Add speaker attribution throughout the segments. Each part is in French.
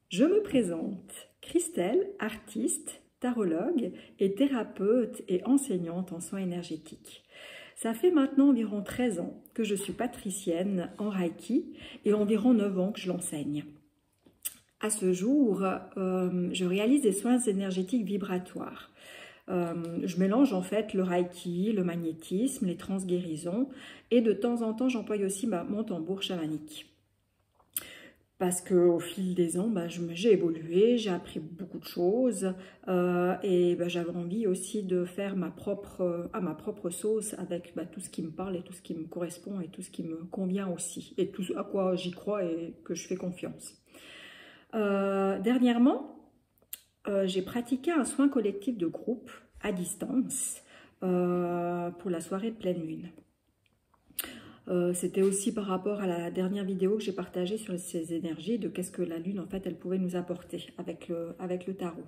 Speaker 1: Je me présente, Christelle, artiste, tarologue et thérapeute et enseignante en soins énergétiques. Ça fait maintenant environ 13 ans que je suis patricienne en Reiki et environ 9 ans que je l'enseigne. À ce jour, je réalise des soins énergétiques vibratoires. Je mélange en fait le Reiki, le magnétisme, les transguérisons et de temps en temps j'emploie aussi mon tambour chamanique. Parce qu'au fil des ans, j'ai évolué, j'ai appris beaucoup de choses et j'avais envie aussi de faire à ma propre sauce avec tout ce qui me parle et tout ce qui me correspond et tout ce qui me convient aussi et tout à quoi j'y crois et que je fais confiance. Dernièrement, j'ai pratiqué un soin collectif de groupe à distance pour la soirée de pleine lune. C'était aussi par rapport à la dernière vidéo que j'ai partagée sur ces énergies, de qu'est-ce que la lune en fait elle pouvait nous apporter avec le tarot.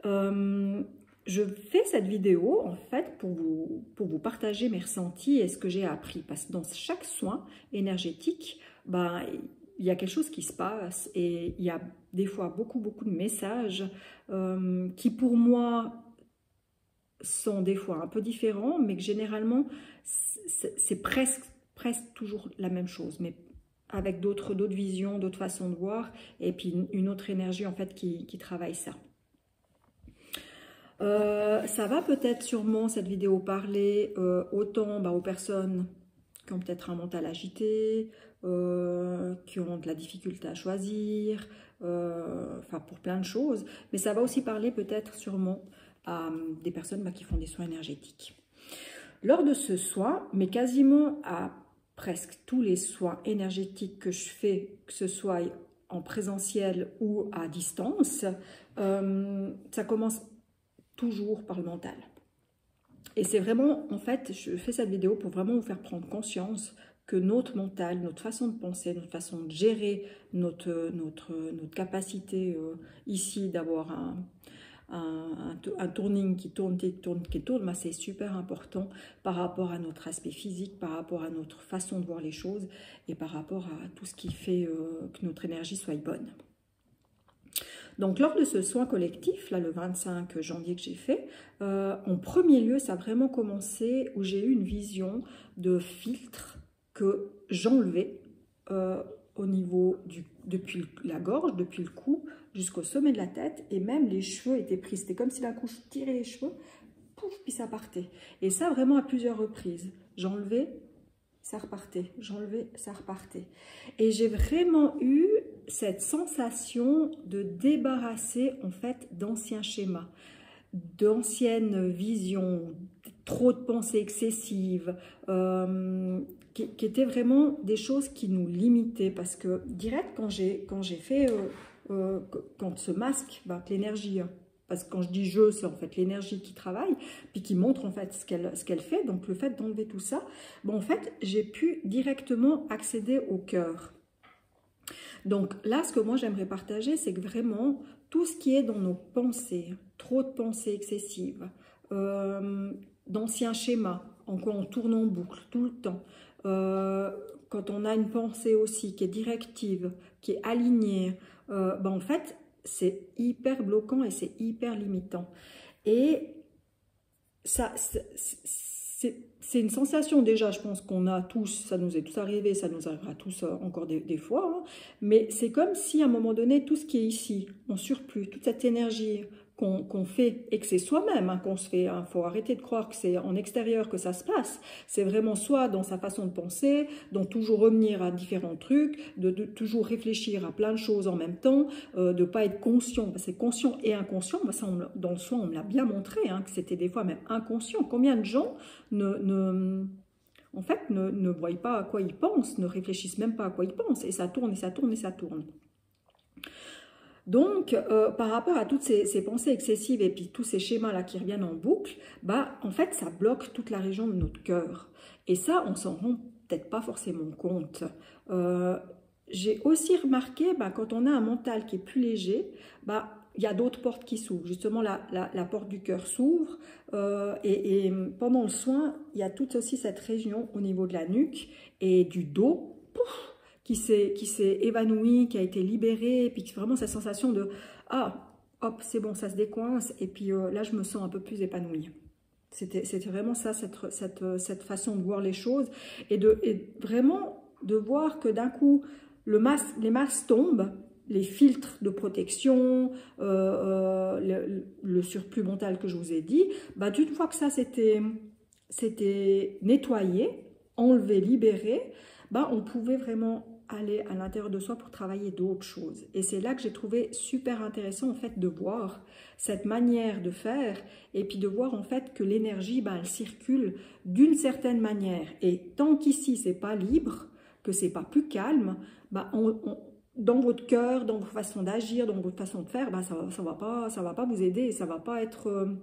Speaker 1: Je fais cette vidéo en fait pour vous partager mes ressentis et ce que j'ai appris, parce que dans chaque soin énergétique, il y a quelque chose qui se passe et il y a des fois beaucoup de messages qui pour moi sont des fois un peu différents, mais que généralement c'est presque toujours la même chose, mais avec d'autres visions, d'autres façons de voir, et puis une autre énergie en fait qui travaille ça. Ça va peut-être sûrement cette vidéo parler autant aux personnes qui ont peut-être un mental agité, qui ont de la difficulté à choisir, enfin pour plein de choses, mais ça va aussi parler peut-être sûrement à des personnes qui font des soins énergétiques. Lors de ce soin, mais quasiment à presque tous les soins énergétiques que je fais, que ce soit en présentiel ou à distance, ça commence toujours par le mental. Et c'est vraiment, en fait, je fais cette vidéo pour vraiment vous faire prendre conscience que notre mental, notre façon de penser, notre façon de gérer notre capacité ici d'avoir un tourning qui tourne, c'est super important par rapport à notre aspect physique, par rapport à notre façon de voir les choses et par rapport à tout ce qui fait que notre énergie soit bonne. Donc lors de ce soin collectif, là le 25 janvier que j'ai fait, en premier lieu ça a vraiment commencé où j'ai eu une vision de filtre que j'enlevais au niveau depuis la gorge, depuis le cou, jusqu'au sommet de la tête, et même les cheveux étaient pris. C'était comme si d'un coup je tirais les cheveux, pouf, puis ça partait. Et ça vraiment à plusieurs reprises. J'enlevais, ça repartait, j'enlevais, ça repartait. Et j'ai vraiment eu cette sensation de débarrasser en fait d'anciens schémas, d'anciennes visions, trop de pensées excessives, qui étaient vraiment des choses qui nous limitaient, parce que direct quand j'ai fait quand ce masque, l'énergie, parce que quand je dis je, c'est en fait l'énergie qui travaille, puis qui montre en fait ce qu'elle fait, donc le fait d'enlever tout ça, en fait j'ai pu directement accéder au cœur. Donc là, ce que moi j'aimerais partager, c'est que vraiment tout ce qui est dans nos pensées, trop de pensées excessives, d'anciens schémas, en quoi on tourne en boucle tout le temps, quand on a une pensée aussi qui est directive, qui est alignée, en fait, c'est hyper bloquant et c'est hyper limitant. Et ça, c'est une sensation déjà, je pense qu'on a tous, ça nous est tous arrivé, ça nous arrivera tous encore des fois, hein, mais c'est comme si à un moment donné, tout ce qui est ici, en surplus, toute cette énergie qu'on fait, et que c'est soi-même qu'on se fait, il faut arrêter de croire que c'est en extérieur que ça se passe, c'est vraiment soit dans sa façon de penser, de toujours revenir à différents trucs, de toujours réfléchir à plein de choses en même temps, de ne pas être conscient, parce que c'est conscient et inconscient, ça, dans le soin on me l'a bien montré, que c'était des fois même inconscient. Combien de gens en fait, ne voient pas à quoi ils pensent, ne réfléchissent même pas à quoi ils pensent, et ça tourne, et ça tourne, et ça tourne. Donc, par rapport à toutes ces pensées excessives et puis tous ces schémas-là qui reviennent en boucle, en fait, ça bloque toute la région de notre cœur. Et ça, on s'en rend peut-être pas forcément compte. J'ai aussi remarqué, quand on a un mental qui est plus léger, il y a d'autres portes qui s'ouvrent. Justement, la porte du cœur s'ouvre et pendant le soin, il y a toute aussi cette région au niveau de la nuque et du dos, pouf, qui s'est évanoui, qui a été libéré, et puis vraiment cette sensation de « Ah, hop, c'est bon, ça se décoince, et puis là, je me sens un peu plus épanouie. » C'était vraiment ça, cette façon de voir les choses, et vraiment de voir que d'un coup, les masques tombent, les filtres de protection, le surplus mental que je vous ai dit, bah, d'une fois que ça c'était nettoyé, enlevé, libéré, bah, on pouvait vraiment aller à l'intérieur de soi pour travailler d'autres choses. Et c'est là que j'ai trouvé super intéressant en fait de voir cette manière de faire et puis de voir en fait que l'énergie, bah, elle circule d'une certaine manière. Et tant qu'ici c'est pas libre, que c'est pas plus calme, bah, dans votre cœur, dans votre façon d'agir, dans votre façon de faire, bah, ça va pas vous aider, ça va pas être,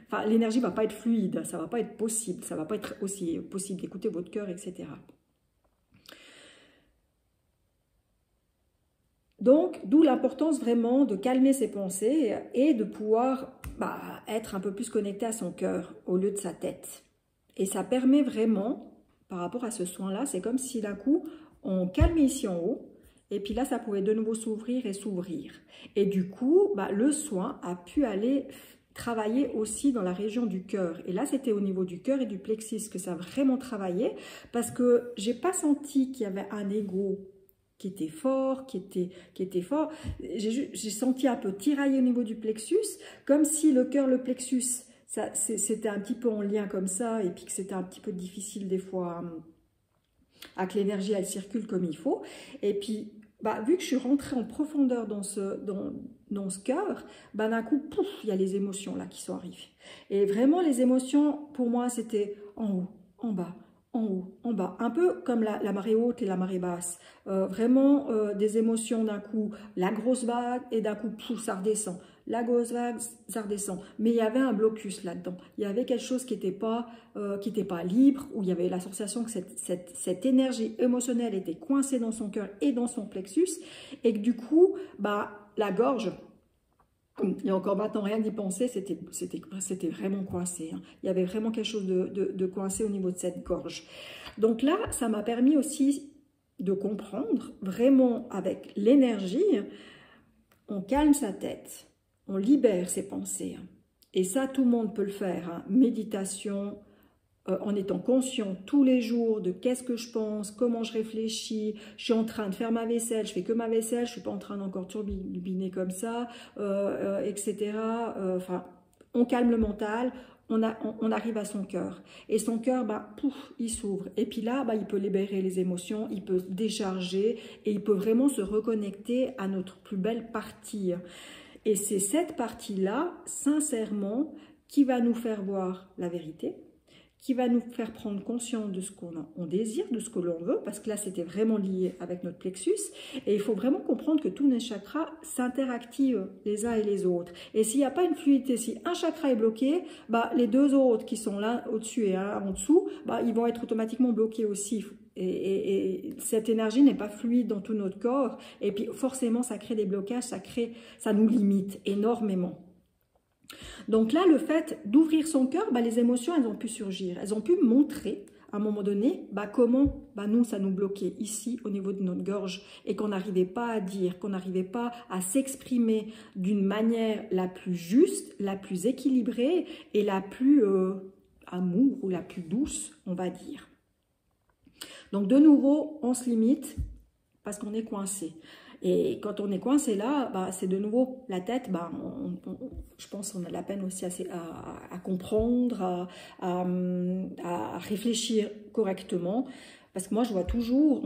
Speaker 1: enfin, l'énergie va pas être fluide, ça va pas être possible, ça va pas être aussi possible d'écouter votre cœur, etc. Donc, d'où l'importance vraiment de calmer ses pensées et de pouvoir être un peu plus connecté à son cœur au lieu de sa tête. Et ça permet vraiment, par rapport à ce soin-là, c'est comme si d'un coup, on calmait ici en haut, et puis là, ça pouvait de nouveau s'ouvrir et s'ouvrir. Et du coup, le soin a pu aller travailler aussi dans la région du cœur. Et là, c'était au niveau du cœur et du plexus que ça a vraiment travaillé, parce que j'ai pas senti qu'il y avait un ego qui était fort, qui était fort. J'ai senti un peu tiraillé au niveau du plexus, comme si le cœur, le plexus, c'était un petit peu en lien comme ça, et puis que c'était un petit peu difficile des fois à que l'énergie, elle circule comme il faut. Et puis, vu que je suis rentrée en profondeur dans ce cœur, d'un coup, pouf, il y a les émotions là qui sont arrivées. Et vraiment, les émotions, pour moi, c'était en haut, en bas, en haut, en bas. Un peu comme la marée haute et la marée basse. Vraiment, des émotions d'un coup, la grosse vague, et d'un coup, pouf, ça redescend. La grosse vague, ça redescend. Mais il y avait un blocus là-dedans. Il y avait quelque chose qui n'était pas libre, où il y avait la sensation que cette énergie émotionnelle était coincée dans son cœur et dans son plexus, et que du coup, la gorge, et encore maintenant, rien d'y penser, c'était vraiment coincé. Hein. Il y avait vraiment quelque chose de coincé au niveau de cette gorge. Donc là, ça m'a permis aussi de comprendre, vraiment avec l'énergie, on calme sa tête, on libère ses pensées. Et ça, tout le monde peut le faire. Hein. Méditation, en étant conscient tous les jours de qu'est-ce que je pense, comment je réfléchis, je suis en train de faire ma vaisselle, je fais que ma vaisselle, je suis pas en train d'encore turbiner comme ça, etc. Enfin, on calme le mental, on arrive à son cœur. Et son cœur, pouf, il s'ouvre. Et puis là, il peut libérer les émotions, il peut décharger et il peut vraiment se reconnecter à notre plus belle partie. Et c'est cette partie-là, sincèrement, qui va nous faire voir la vérité, qui va nous faire prendre conscience de ce qu'on désire, de ce que l'on veut, parce que là, c'était vraiment lié avec notre plexus. Et il faut vraiment comprendre que tous les chakras s'interactivent les uns et les autres. Et s'il n'y a pas une fluidité, si un chakra est bloqué, les deux autres qui sont là au-dessus et en dessous, ils vont être automatiquement bloqués aussi. Et cette énergie n'est pas fluide dans tout notre corps. Et puis, forcément, ça crée des blocages, ça nous limite énormément. Donc là, le fait d'ouvrir son cœur, les émotions, elles ont pu surgir. Elles ont pu montrer, à un moment donné, comment nous, ça nous bloquait ici, au niveau de notre gorge, et qu'on n'arrivait pas à dire, qu'on n'arrivait pas à s'exprimer d'une manière la plus juste, la plus équilibrée, et la plus amour, ou la plus douce, on va dire. Donc de nouveau, on se limite, parce qu'on est coincé. Et quand on est coincé là, c'est de nouveau la tête, je pense qu'on a de la peine aussi à comprendre, à réfléchir correctement. Parce que moi, je vois toujours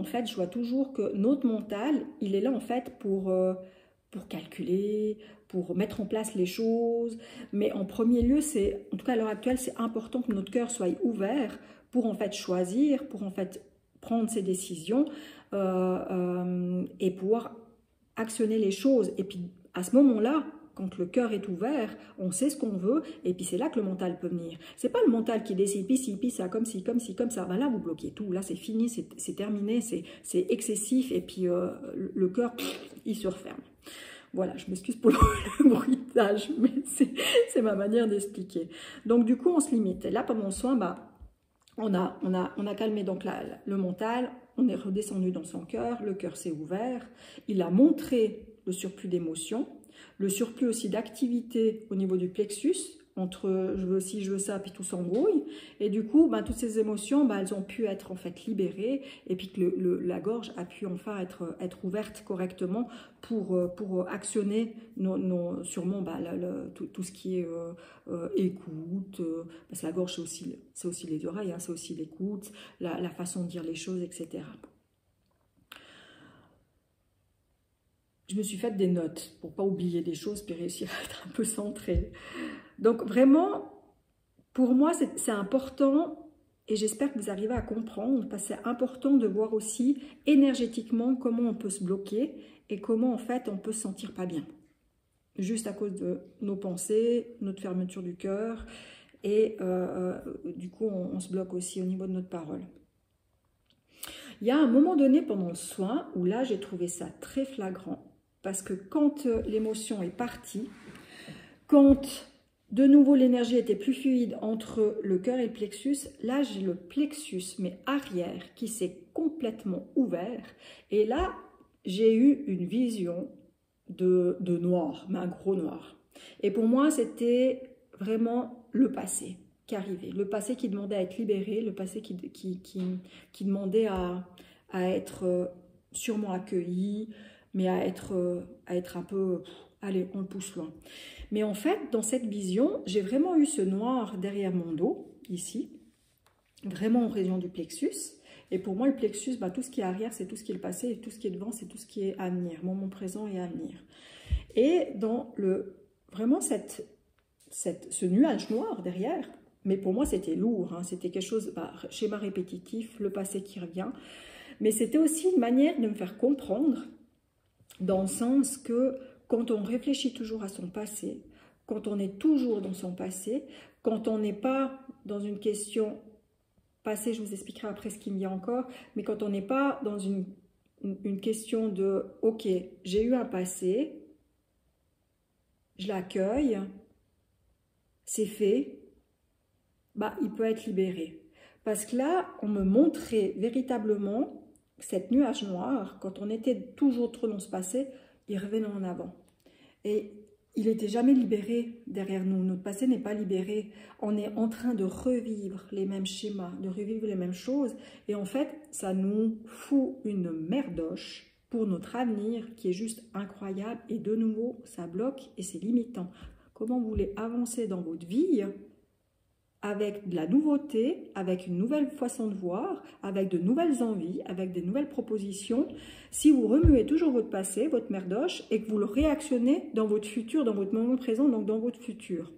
Speaker 1: que notre mental, il est là en fait pour calculer, pour mettre en place les choses. Mais en premier lieu, en tout cas à l'heure actuelle, c'est important que notre cœur soit ouvert pour en fait choisir, pour en fait prendre ses décisions et pouvoir actionner les choses. Et puis à ce moment-là, quand le cœur est ouvert, on sait ce qu'on veut, et puis c'est là que le mental peut venir. C'est pas le mental qui décide, puis ça, comme ci, comme ci, comme ça. Là, vous bloquez tout. Là, c'est fini, c'est terminé, c'est excessif, et puis le cœur, il se referme. Voilà, je m'excuse pour le bruitage, mais c'est ma manière d'expliquer. Donc, du coup, on se limite. Et là, pendant le soin, on a calmé donc le mental, on est redescendu dans son cœur, le cœur s'est ouvert, il a montré le surplus d'émotions, le surplus aussi d'activité au niveau du plexus, entre je veux ci, je veux ça, puis tout s'embrouille. Et du coup, ben, toutes ces émotions, ben, elles ont pu être en fait libérées, et puis que la gorge a pu enfin être ouverte correctement pour actionner sûrement ben, tout ce qui est écoute, parce que la gorge c'est aussi les oreilles, hein, c'est aussi l'écoute, la façon de dire les choses, etc. Je me suis fait des notes pour pas oublier des choses puis réussir à être un peu centrée. Donc vraiment, pour moi, c'est important et j'espère que vous arrivez à comprendre parce que c'est important de voir aussi énergétiquement comment on peut se bloquer et comment en fait on peut se sentir pas bien. Juste à cause de nos pensées, notre fermeture du cœur et du coup on se bloque aussi au niveau de notre parole. Il y a un moment donné pendant le soin où là j'ai trouvé ça très flagrant. Parce que quand l'émotion est partie, quand de nouveau l'énergie était plus fluide entre le cœur et le plexus, là j'ai le plexus, mais arrière, qui s'est complètement ouvert. Et là, j'ai eu une vision de noir, mais un gros noir. Et pour moi, c'était vraiment le passé qui arrivait. Le passé qui demandait à être libéré, le passé qui demandait à être sûrement accueilli, mais à être un peu, allez, on le pousse loin. Mais en fait, dans cette vision, j'ai vraiment eu ce noir derrière mon dos, ici, vraiment en région du plexus. Et pour moi, le plexus, bah, tout ce qui est arrière, c'est tout ce qui est le passé, et tout ce qui est devant, c'est tout ce qui est avenir, moment présent et avenir. Et dans vraiment ce nuage noir derrière, mais pour moi, c'était lourd, hein, c'était quelque chose, bah, schéma répétitif, le passé qui revient, mais c'était aussi une manière de me faire comprendre dans le sens que quand on réfléchit toujours à son passé, quand on est toujours dans son passé, quand on n'est pas dans une question passée, je vous expliquerai après ce qu'il y a encore, mais quand on n'est pas dans une question de « ok, j'ai eu un passé, je l'accueille, c'est fait », bah, il peut être libéré. Parce que là, on me montrait véritablement cette nuage noir, quand on était toujours trop dans ce passé, il revenait en avant. Et il n'était jamais libéré derrière nous. Notre passé n'est pas libéré. On est en train de revivre les mêmes schémas, de revivre les mêmes choses. Et en fait, ça nous fout une merdoche pour notre avenir qui est juste incroyable. Et de nouveau, ça bloque et c'est limitant. Comment vous voulez avancer dans votre vie avec de la nouveauté, avec une nouvelle façon de voir, avec de nouvelles envies, avec des nouvelles propositions, si vous remuez toujours votre passé, votre merdoche, et que vous le réactionnez dans votre futur, dans votre moment présent, donc dans votre futur.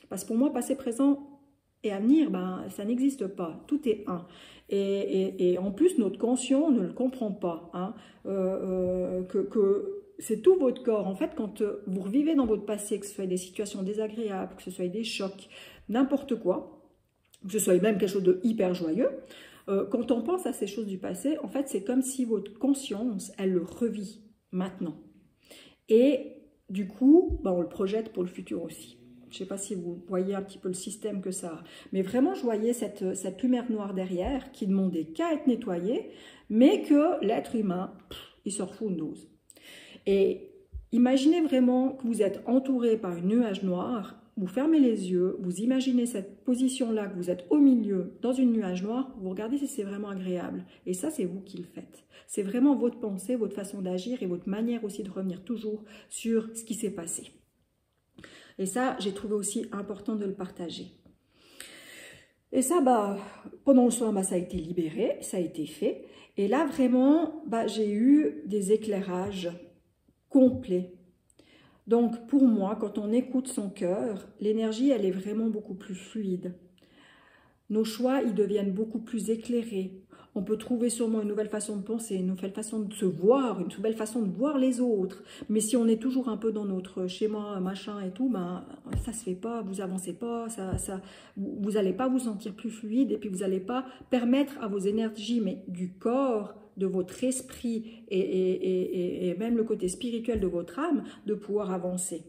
Speaker 1: Parce que pour moi, passé, présent et avenir, ben, ça n'existe pas. Tout est un. Et en plus, notre conscient ne le comprend pas. Hein, que c'est tout votre corps. En fait, quand vous revivez dans votre passé, que ce soit des situations désagréables, que ce soit des chocs, n'importe quoi, que ce soit même quelque chose de hyper joyeux, quand on pense à ces choses du passé, en fait, c'est comme si votre conscience, elle le revit maintenant. Et du coup, ben, on le projette pour le futur aussi. Je ne sais pas si vous voyez un petit peu le système que ça a. Mais vraiment, je voyais cette lumière noire derrière qui demandait qu'à être nettoyée, mais que l'être humain, il se refout une dose. Et imaginez vraiment que vous êtes entouré par un nuage noir. Vous fermez les yeux, vous imaginez cette position-là, que vous êtes au milieu, dans une nuage noire, vous regardez si c'est vraiment agréable. Et ça, c'est vous qui le faites. C'est vraiment votre pensée, votre façon d'agir et votre manière aussi de revenir toujours sur ce qui s'est passé. Et ça, j'ai trouvé aussi important de le partager. Et ça, bah, pendant le soin, bah, ça a été libéré, ça a été fait. Et là, vraiment, bah, j'ai eu des éclairages complets. Donc, pour moi, quand on écoute son cœur, l'énergie, elle est vraiment beaucoup plus fluide. Nos choix, ils deviennent beaucoup plus éclairés. On peut trouver sûrement une nouvelle façon de penser, une nouvelle façon de se voir, une nouvelle façon de voir les autres. Mais si on est toujours un peu dans notre schéma, machin et tout, ben, ça se fait pas, vous avancez pas, vous n'allez pas vous sentir plus fluide et puis vous n'allez pas permettre à vos énergies, mais du corps, de votre esprit et même le côté spirituel de votre âme, de pouvoir avancer.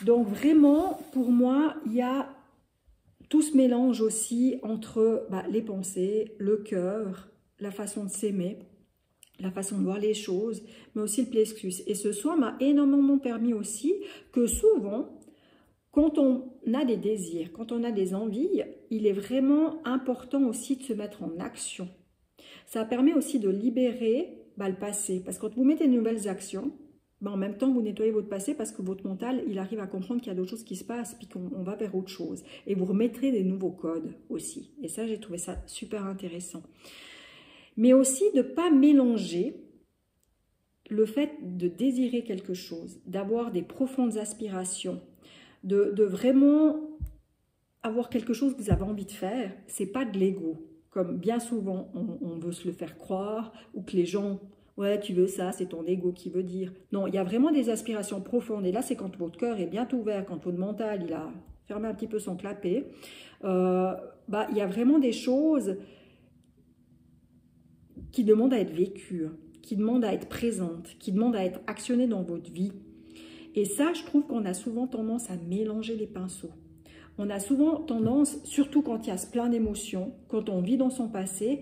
Speaker 1: Donc vraiment, pour moi, il y a tout se mélange aussi entre les pensées, le cœur, la façon de s'aimer, la façon de voir les choses, mais aussi le plexus. Et ce soin m'a énormément permis aussi que souvent, quand on a des désirs, quand on a des envies, il est vraiment important aussi de se mettre en action. Ça permet aussi de libérer le passé, parce que quand vous mettez de nouvelles actions, en même temps vous nettoyez votre passé parce que votre mental, il arrive à comprendre qu'il y a d'autres choses qui se passent, puis qu'on va vers autre chose. Et vous remettrez des nouveaux codes aussi. Et ça, j'ai trouvé ça super intéressant. Mais aussi de ne pas mélanger le fait de désirer quelque chose, d'avoir des profondes aspirations, de vraiment avoir quelque chose que vous avez envie de faire, c'est pas de l'ego. Comme bien souvent, on veut se le faire croire, ou que les gens, ouais, tu veux ça, c'est ton ego qui veut dire. Non, il y a vraiment des aspirations profondes. Et là, c'est quand votre cœur est bien ouvert, quand votre mental, il a fermé un petit peu son clapet. Il y a vraiment des choses qui demandent à être vécues, qui demandent à être présentes, qui demandent à être actionnées dans votre vie. Et ça, je trouve qu'on a souvent tendance à mélanger les pinceaux. On a souvent tendance, surtout quand il y a plein d'émotions, quand on vit dans son passé,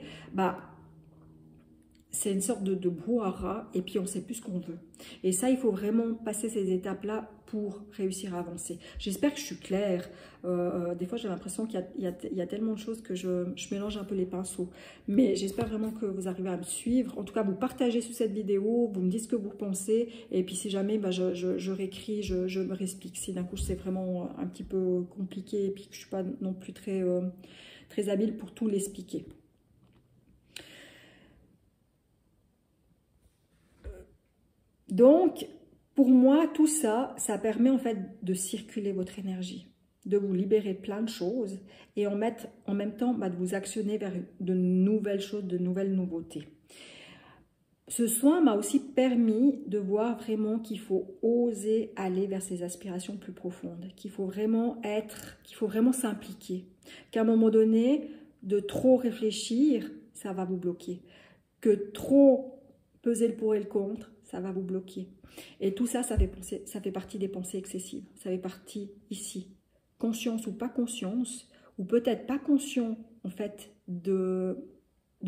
Speaker 1: c'est une sorte de brouhaha et puis on ne sait plus ce qu'on veut. Et ça, il faut vraiment passer ces étapes-là pour réussir à avancer. J'espère que je suis claire. Des fois, j'ai l'impression qu'il y a tellement de choses que je mélange un peu les pinceaux. Mais j'espère vraiment que vous arrivez à me suivre. En tout cas, vous partagez sous cette vidéo, vous me dites ce que vous pensez. Et puis si jamais je réécris, je me réexplique. Si d'un coup, c'est vraiment un petit peu compliqué et puis que je ne suis pas non plus très habile pour tout l'expliquer. Donc, pour moi, tout ça, ça permet en fait de circuler votre énergie, de vous libérer de plein de choses et en même temps de vous actionner vers de nouvelles choses, de nouvelles nouveautés. Ce soin m'a aussi permis de voir vraiment qu'il faut oser aller vers ses aspirations plus profondes, qu'il faut vraiment s'impliquer, qu'à un moment donné, de trop réfléchir, ça va vous bloquer, que trop peser le pour et le contre, ça va vous bloquer. Et tout ça, ça fait partie des pensées excessives. Ça fait partie ici. Conscience ou pas conscience, ou peut-être pas conscient en fait de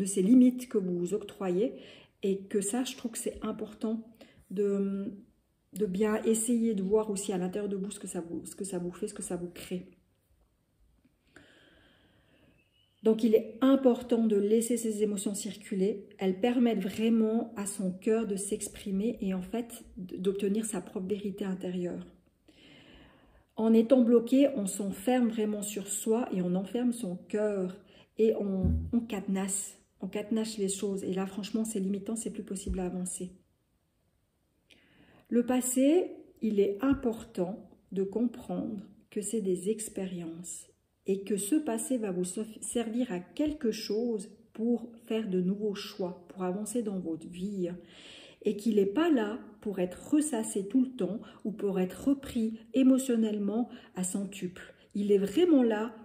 Speaker 1: ces limites que vous vous octroyez. Et que ça, je trouve que c'est important de bien essayer de voir aussi à l'intérieur de vous ce que ça vous fait, ce que ça vous crée. Donc, il est important de laisser ces émotions circuler. Elles permettent vraiment à son cœur de s'exprimer et en fait d'obtenir sa propre vérité intérieure. En étant bloqué, on s'enferme vraiment sur soi et on enferme son cœur et on cadenasse. On cadenasse les choses. Et là, franchement, c'est limitant, c'est plus possible à avancer. Le passé, il est important de comprendre que c'est des expériences et que ce passé va vous servir à quelque chose pour faire de nouveaux choix, pour avancer dans votre vie. Et qu'il n'est pas là pour être ressassé tout le temps ou pour être repris émotionnellement à centuple. Il est vraiment là,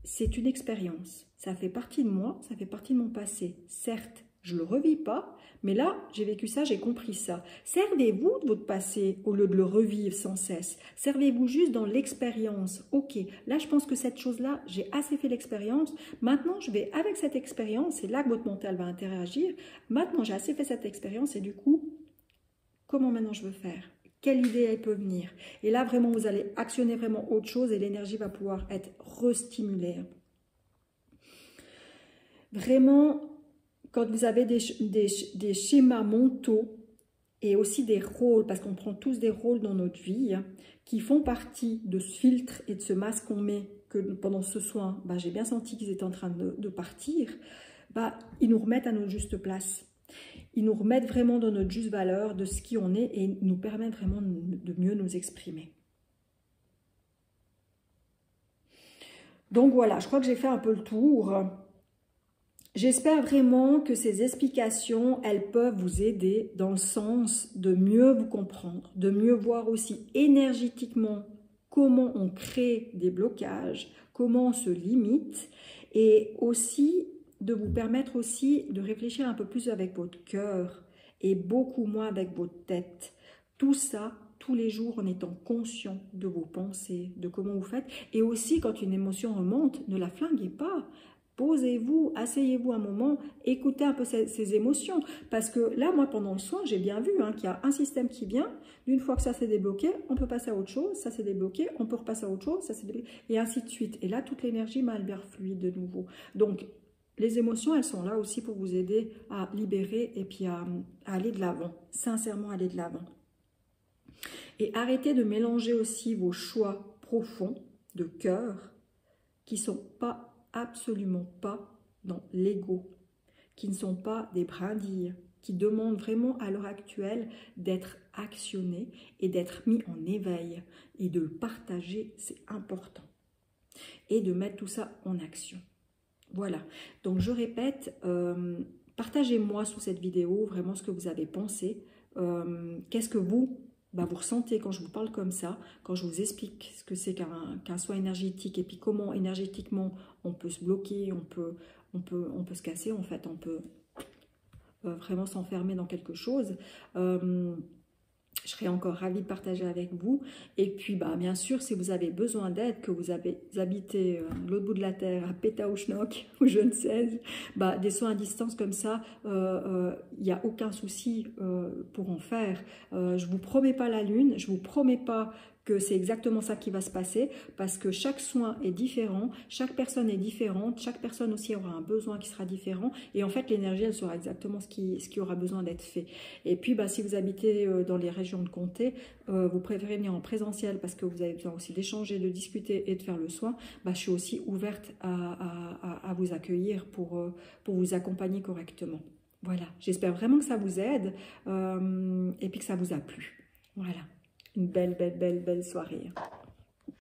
Speaker 1: c'est une expérience. Ça fait partie de moi, ça fait partie de mon passé. Certes, je ne le revis pas, mais là, j'ai vécu ça, j'ai compris ça. Servez-vous de votre passé au lieu de le revivre sans cesse. Servez-vous juste dans l'expérience. Ok, là, je pense que cette chose-là, j'ai assez fait l'expérience. Maintenant, je vais avec cette expérience, c'est là que votre mental va interagir. Maintenant, j'ai assez fait cette expérience et du coup, comment maintenant je veux faire ? Quelle idée elle peut venir? Et là, vraiment, vous allez actionner vraiment autre chose et l'énergie va pouvoir être restimulée. Vraiment, quand vous avez des schémas mentaux et aussi des rôles, parce qu'on prend tous des rôles dans notre vie, qui font partie de ce filtre et de ce masque qu'on met, que pendant ce soin, j'ai bien senti qu'ils étaient en train de partir, ils nous remettent à notre juste place. Ils nous remettent vraiment dans notre juste valeur de ce qui on est et nous permettent vraiment de mieux nous exprimer. Donc voilà, je crois que j'ai fait un peu le tour. J'espère vraiment que ces explications, elles peuvent vous aider dans le sens de mieux vous comprendre, de mieux voir aussi énergétiquement comment on crée des blocages, comment on se limite et aussi de vous permettre aussi de réfléchir un peu plus avec votre cœur et beaucoup moins avec votre tête. Tout tous les jours en étant conscient de vos pensées, de comment vous faites. Et aussi, quand une émotion remonte, ne la flinguez pas. Posez-vous, asseyez-vous un moment, écoutez un peu ces émotions. Parce que là, moi, pendant le soin, j'ai bien vu qu'il y a un système qui vient. D'une fois que ça s'est débloqué, on peut passer à autre chose. Ça s'est débloqué, on peut repasser à autre chose. Ça s'est débloqué, et ainsi de suite. Et là, toute l'énergie m'a fluide de nouveau. Donc, les émotions, elles sont là aussi pour vous aider à libérer et puis à aller de l'avant. Sincèrement, aller de l'avant. Et arrêtez de mélanger aussi vos choix profonds de cœur qui ne sont pas, absolument pas dans l'ego, qui ne sont pas des brindilles, qui demandent vraiment à l'heure actuelle d'être actionnés et d'être mis en éveil et de le partager, c'est important. Et de mettre tout ça en action. Voilà, donc je répète, partagez-moi sous cette vidéo vraiment ce que vous avez pensé, qu'est-ce que vous ressentez quand je vous parle comme ça, quand je vous explique ce que c'est qu'un soin énergétique et puis comment énergétiquement on peut se bloquer, on peut se casser en fait, on peut vraiment s'enfermer dans quelque chose. Je serais encore ravie de partager avec vous. Et puis, bien sûr, si vous avez besoin d'aide, que vous habitez de l'autre bout de la Terre, à Pétaouchnok, ou je ne sais, des soins à distance comme ça, il n'y a aucun souci pour en faire. Je ne vous promets pas la lune, je ne vous promets pas que c'est exactement ça qui va se passer, parce que chaque soin est différent, chaque personne est différente, chaque personne aussi aura un besoin qui sera différent, et en fait l'énergie elle saura exactement ce qui aura besoin d'être fait. Et puis si vous habitez dans les régions de comté, vous préférez venir en présentiel parce que vous avez besoin aussi d'échanger, de discuter et de faire le soin, je suis aussi ouverte à vous accueillir pour vous accompagner correctement. Voilà, j'espère vraiment que ça vous aide et puis que ça vous a plu. Voilà. Une belle soirée.